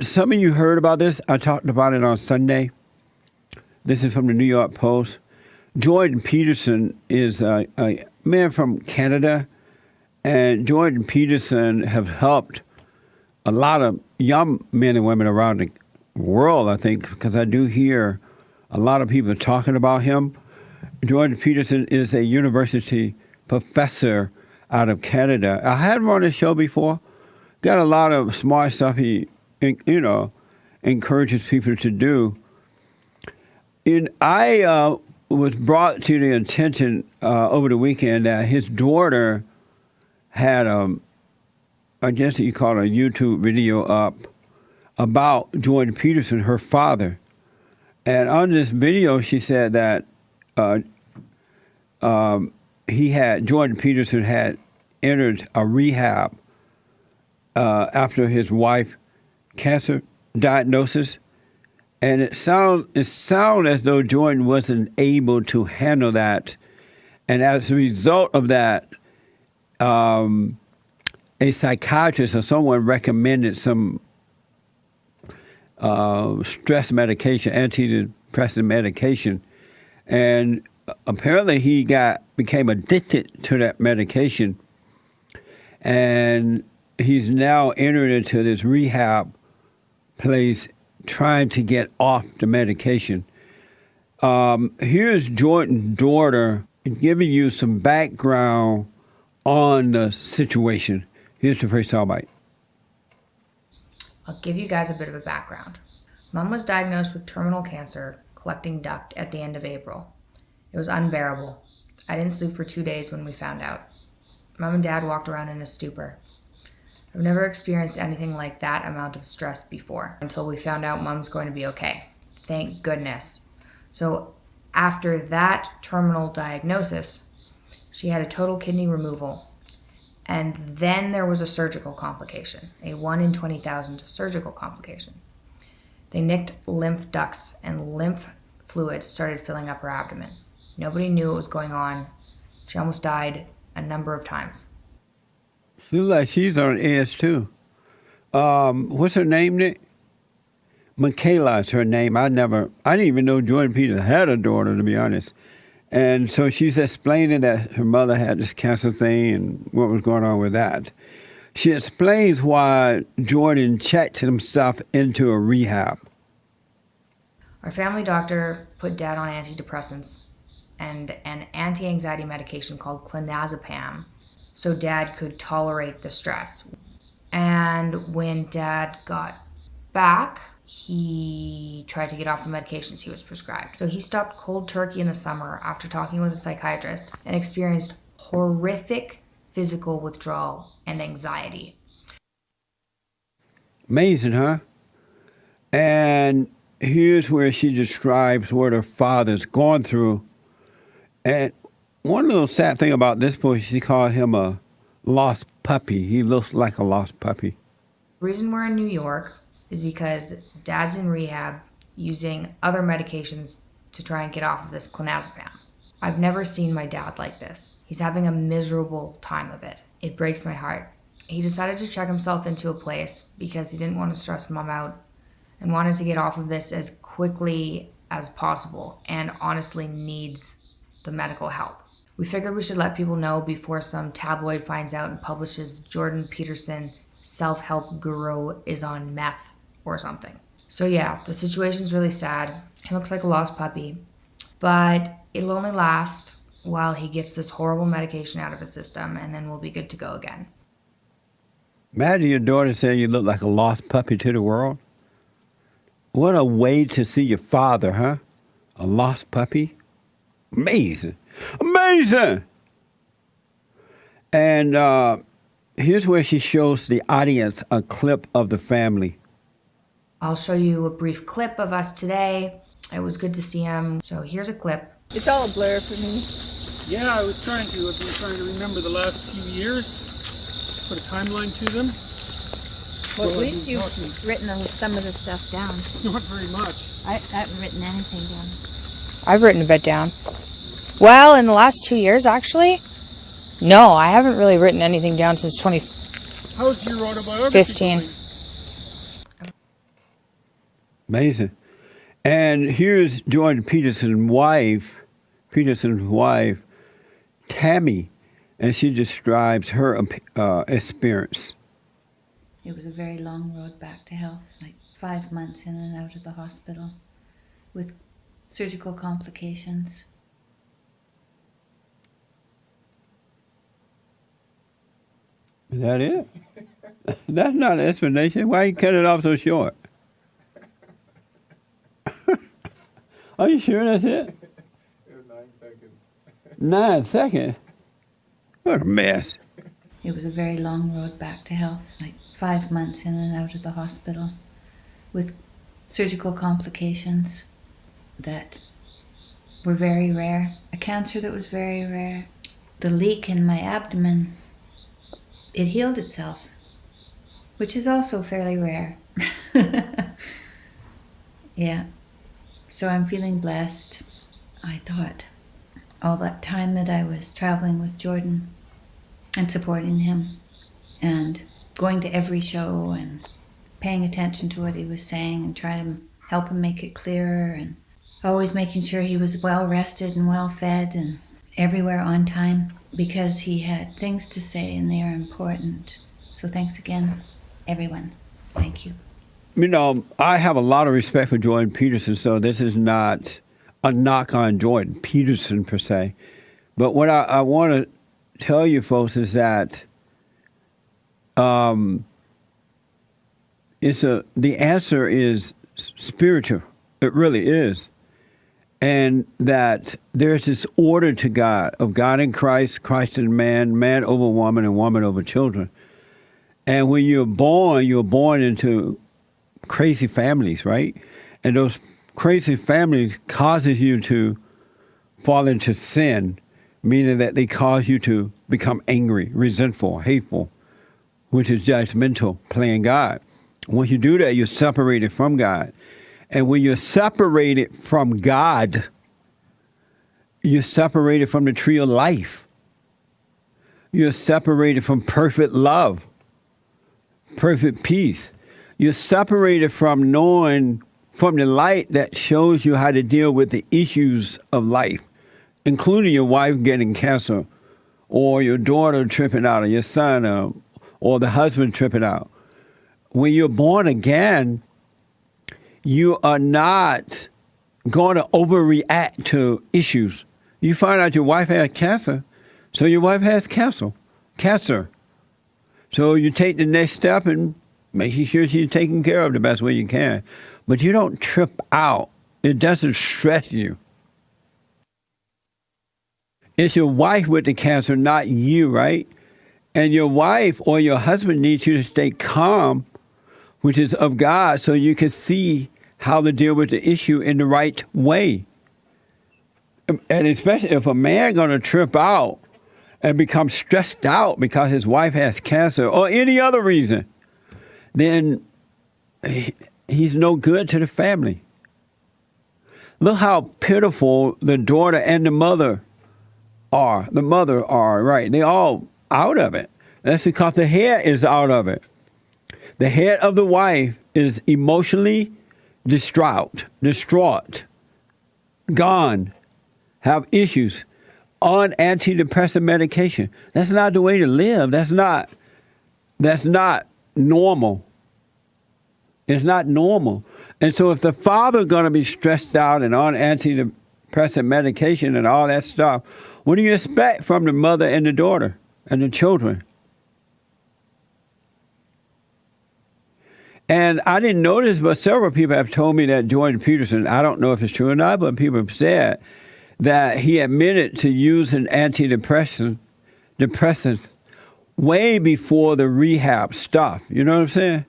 Some of you heard about this. I talked about it on Sunday. This is from the New York Post. Jordan Peterson is a man from Canada, and Jordan Peterson have helped a lot of young men and women around the world, I think, because I do hear a lot of people talking about him. Jordan Peterson is a university professor out of Canada. I had him on the show before. Got a lot of smart stuff he, encourages people to do. And I was brought to the attention over the weekend that his daughter had, I guess you call it a YouTube video up about Jordan Peterson, her father. And on this video, she said that Jordan Peterson had entered a rehab after his wife cancer diagnosis. And it sound as though Jordan wasn't able to handle that. And as a result of that, a psychiatrist or someone recommended some stress medication, antidepressant medication. And apparently he became addicted to that medication. And he's now entered into this rehab place trying to get off the medication. Here's Jordan's daughter giving you some background on the situation. Here's the first soundbite. I'll give you guys a bit of a background. Mom was diagnosed with terminal cancer, collecting duct, at the end of April. It was unbearable. I didn't sleep for 2 days when we found out. Mom and Dad walked around in a stupor. I've never experienced anything like that amount of stress before until we found out Mom's going to be okay. Thank goodness. So after that terminal diagnosis, she had a total kidney removal. And then there was a surgical complication, a 1 in 20,000 surgical complication. They nicked lymph ducts and lymph fluid started filling up her abdomen. Nobody knew what was going on. She almost died a number of times. Looks like she's on edge too. What's her name, Nick? Michaela is her name. I didn't even know Jordan Peterson had a daughter, to be honest. And so she's explaining that her mother had this cancer thing and what was going on with that. She explains why Jordan checked himself into a rehab. Our family doctor put Dad on antidepressants and an anti-anxiety medication called clonazepam so Dad could tolerate the stress. And when Dad got back, he tried to get off the medications he was prescribed. So he stopped cold turkey in the summer after talking with a psychiatrist and experienced horrific physical withdrawal and anxiety. Amazing, huh? And here's where she describes what her father's gone through. And one little sad thing about this boy, she called him a lost puppy. He looks like a lost puppy. The reason we're in New York is because Dad's in rehab using other medications to try and get off of this clonazepam. I've never seen my dad like this. He's having a miserable time of it. It breaks my heart. He decided to check himself into a place because he didn't want to stress Mom out and wanted to get off of this as quickly as possible and honestly needs the medical help. We figured we should let people know before some tabloid finds out and publishes Jordan Peterson, self-help guru, is on meth or something. So yeah, the situation's really sad. He looks like a lost puppy, but it'll only last while he gets this horrible medication out of his system, and then we'll be good to go again. Imagine your daughter saying you look like a lost puppy to the world. What a way to see your father, huh? A lost puppy? Amazing. Amazing! And here's where she shows the audience a clip of the family. I'll show you a brief clip of us today. It was good to see him. So here's a clip. It's all a blur for me. Yeah, I've been trying to remember the last few years, put a timeline to them. Well, at least you've written some of the stuff down. Not very much. I haven't written anything down. I've written a bit down. Well, in the last 2 years, actually, no, I haven't really written anything down since How's your autobiography 2015. going? Amazing. And here's Jordan Peterson's wife, Tammy, and she describes her experience. It was a very long road back to health, like 5 months in and out of the hospital with surgical complications. Is that it? That's not an explanation. Why you cut it off so short? Are you sure that's it? It was 9 seconds. 9 seconds? What a mess. It was a very long road back to health, like 5 months in and out of the hospital with surgical complications that were very rare, a cancer that was very rare. The leak in my abdomen, it healed itself, which is also fairly rare. Yeah, so I'm feeling blessed. I thought all that time that I was traveling with Jordan and supporting him and going to every show and paying attention to what he was saying and trying to help him make it clearer and always making sure he was well rested and well fed and everywhere on time because he had things to say and they are important. So thanks again, everyone. Thank you. You know, I have a lot of respect for Jordan Peterson, so this is not a knock on Jordan Peterson per se. But what I want to tell you folks is that the answer is spiritual. It really is. And that there's this order to God, of God in Christ, Christ in man, man over woman, and woman over children. And when you're born into crazy families, right? And those crazy families causes you to fall into sin, meaning that they cause you to become angry, resentful, hateful, which is judgmental, playing God. Once you do that, you're separated from God. And when you're separated from God, you're separated from the tree of life. You're separated from perfect love, perfect peace. You're separated from knowing, from the light that shows you how to deal with the issues of life, including your wife getting cancer, or your daughter tripping out, or your son, or the husband tripping out. When you're born again, you are not going to overreact to issues. You find out your wife has cancer, so your wife has cancer. So you take the next step and making sure she's taken care of the best way you can. But you don't trip out. It doesn't stress you. It's your wife with the cancer, not you, right? And your wife or your husband needs you to stay calm, which is of God, so you can see how to deal with the issue in the right way. And especially if a man going to trip out and become stressed out because his wife has cancer or any other reason, then he's no good to the family. Look how pitiful the daughter and the mother are. The mother are, right? They all out of it. That's because the head is out of it. The head of the wife is emotionally distraught, gone, have issues, on antidepressant medication. That's not the way to live. That's not normal. It's not normal. And so if the father's going to be stressed out and on antidepressant medication and all that stuff, what do you expect from the mother and the daughter and the children? And I didn't know this, but several people have told me that Jordan Peterson, I don't know if it's true or not, but people have said that he admitted to using antidepressants way before the rehab stuff. You know what I'm saying?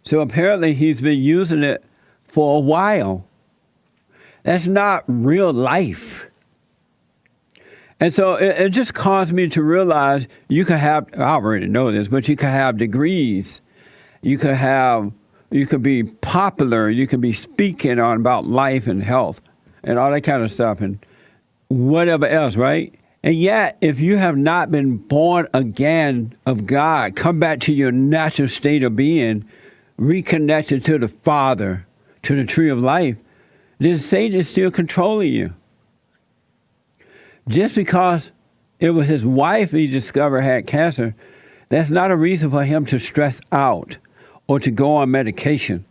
So apparently he's been using it for a while. That's not real life. And so it just caused me to realize you could have, I already know this, but you could have degrees. You could be popular. You could be speaking on about life and health and all that kind of stuff and whatever else, right? And yet, if you have not been born again of God, come back to your natural state of being, reconnected to the Father, to the tree of life, then Satan is still controlling you. Just because it was his wife he discovered had cancer, that's not a reason for him to stress out or to go on medication.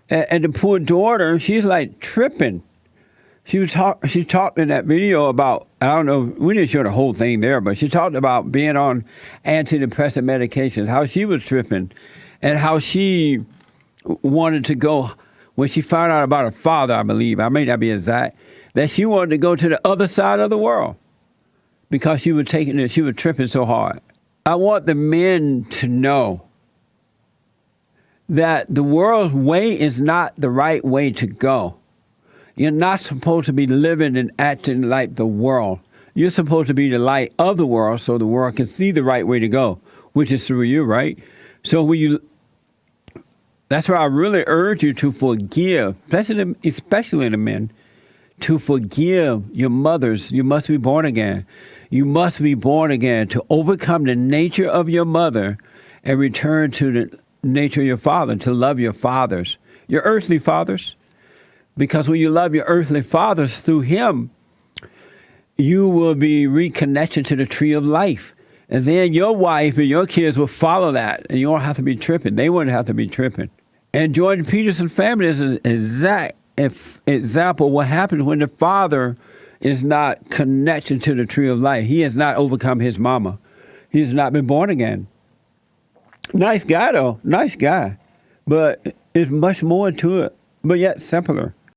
And the poor daughter, she's like tripping. She talked in that video about, I don't know, we didn't show the whole thing there, but she talked about being on antidepressant medications, how she was tripping, and how she wanted to go, when she found out about her father, I believe, I may not be exact, that she wanted to go to the other side of the world because she was tripping so hard. I want the men to know that the world's way is not the right way to go. You're not supposed to be living and acting like the world. You're supposed to be the light of the world so the world can see the right way to go, which is through you, right? So that's why I really urge you to forgive, especially the men, to forgive your mothers. You must be born again. You must be born again to overcome the nature of your mother and return to the nature of your father, to love your fathers, your earthly fathers. Because when you love your earthly fathers through him, you will be reconnected to the tree of life. And then your wife and your kids will follow that, and you won't have to be tripping. They wouldn't have to be tripping. And Jordan Peterson family is an exact example of what happens when the father is not connected to the tree of life. He has not overcome his mama. He has not been born again. Nice guy, though. Nice guy. But there's much more to it, but yet simpler.